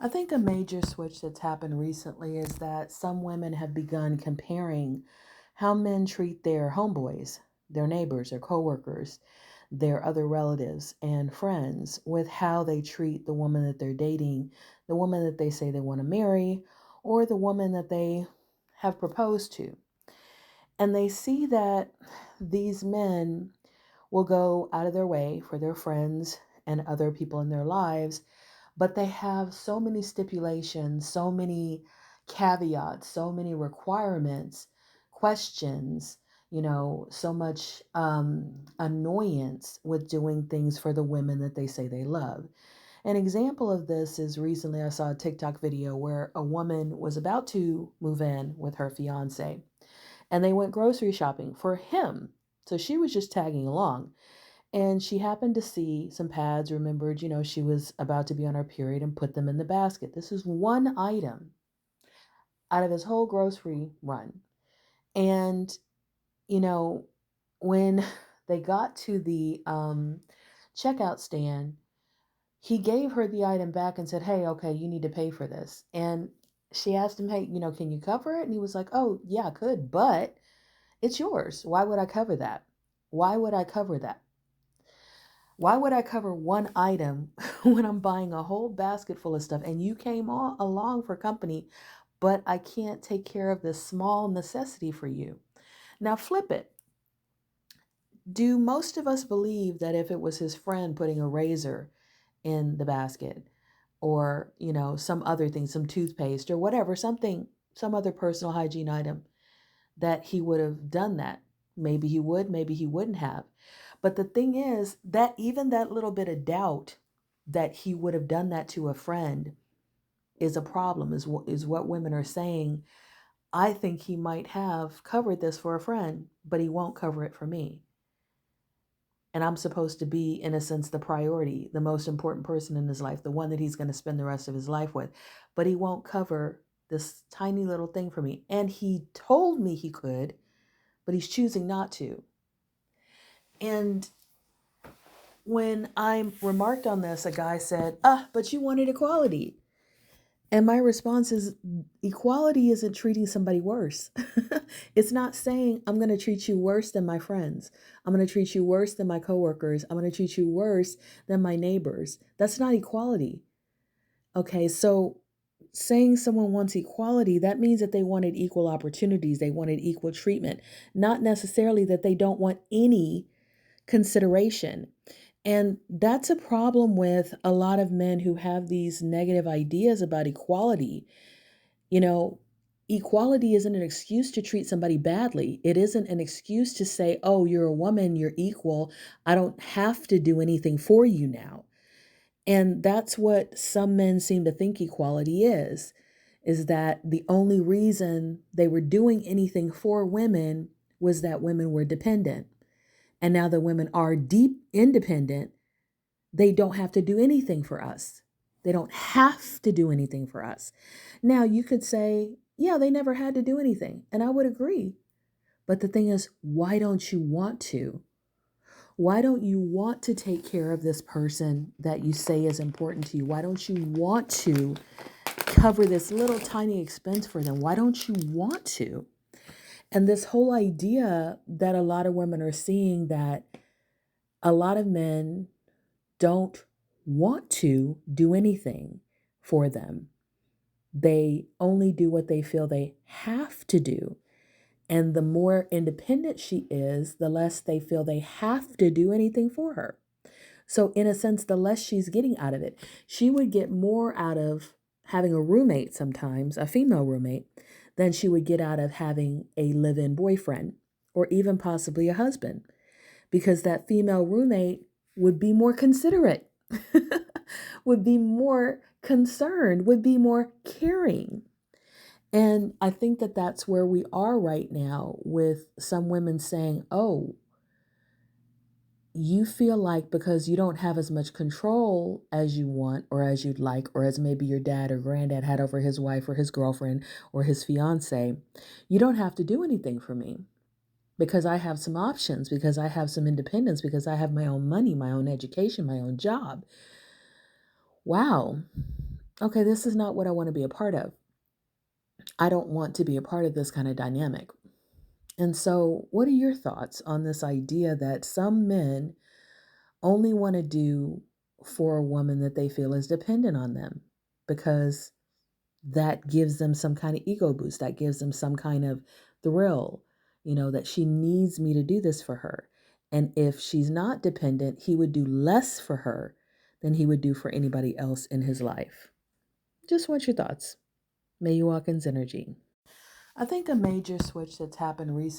I think a major switch that's happened recently is that some women have begun comparing how men treat their homeboys, their neighbors, their coworkers, their other relatives and friends with how they treat the woman that they're dating, the woman that they say they want to marry, or the woman that they have proposed to. And they see that these men will go out of their way for their friends and other people in their lives, but they have so many stipulations, so many caveats, so many requirements, questions, so much annoyance with doing things for the women that they say they love. An example of this is recently I saw a TikTok video where a woman was about to move in with her fiance and they went grocery shopping for him. So she was just tagging along. And she happened to see some pads, remembered, she was about to be on her period and put them in the basket. This is one item out of his whole grocery run. And, you know, when they got to the checkout stand, he gave her the item back and said, "Hey, okay, you need to pay for this." And she asked him, "Hey, can you cover it?" And he was like, "Oh, yeah, I could, but it's yours. Why would I cover that? Why would I cover that? Why would I cover one item when I'm buying a whole basket full of stuff and you came all along for company, but I can't take care of this small necessity for you?" Now flip it. Do most of us believe that if it was his friend putting a razor in the basket or, some other thing, some toothpaste or whatever, something, some other personal hygiene item, that he would have done that? Maybe he would, maybe he wouldn't have. But the thing is that even that little bit of doubt that he would have done that to a friend is a problem, is what women are saying. I think he might have covered this for a friend, but he won't cover it for me. And I'm supposed to be, in a sense, the priority, the most important person in his life, the one that he's going to spend the rest of his life with. But he won't cover this tiny little thing for me. And he told me he could, but he's choosing not to. And when I remarked on this, a guy said, but you wanted equality. And my response is, equality isn't treating somebody worse. It's not saying I'm going to treat you worse than my friends. I'm going to treat you worse than my coworkers. I'm going to treat you worse than my neighbors. That's not equality. Okay, so saying someone wants equality, that means that they wanted equal opportunities. They wanted equal treatment, not necessarily that they don't want any consideration. And that's a problem with a lot of men who have these negative ideas about equality. You know, Equality isn't an excuse to treat somebody badly. It isn't an excuse to say, "Oh, you're a woman, you're equal. I don't have to do anything for you now." And that's what some men seem to think equality is that the only reason they were doing anything for women was that women were dependent. And now that women are deep independent, they don't have to do anything for us. They don't have to do anything for us. Now, you could say, yeah, they never had to do anything. And I would agree. But the thing is, why don't you want to? Why don't you want to take care of this person that you say is important to you? Why don't you want to cover this little tiny expense for them? Why don't you want to? And this whole idea that a lot of women are seeing, that a lot of men don't want to do anything for them. They only do what they feel they have to do. And the more independent she is, the less they feel they have to do anything for her. So, in a sense, the less she's getting out of it. She would get more out of having a roommate sometimes, a female roommate, than she would get out of having a live in boyfriend or even possibly a husband, because that female roommate would be more considerate, would be more concerned, would be more caring. And I think that that's where we are right now, with some women saying, "Oh, you feel like because you don't have as much control as you want or as you'd like, or as maybe your dad or granddad had over his wife or his girlfriend or his fiance, you don't have to do anything for me because I have some options, because I have some independence, because I have my own money, my own education, my own job." Wow. okay, this is not what I want to be a part of. I don't want to be a part of this kind of dynamic. And so, what are your thoughts on this idea that some men only want to do for a woman that they feel is dependent on them because that gives them some kind of ego boost, that gives them some kind of thrill, that she needs me to do this for her. And if she's not dependent, he would do less for her than he would do for anybody else in his life. Just want your thoughts. May you walk in synergy. I think a major switch that's happened recently.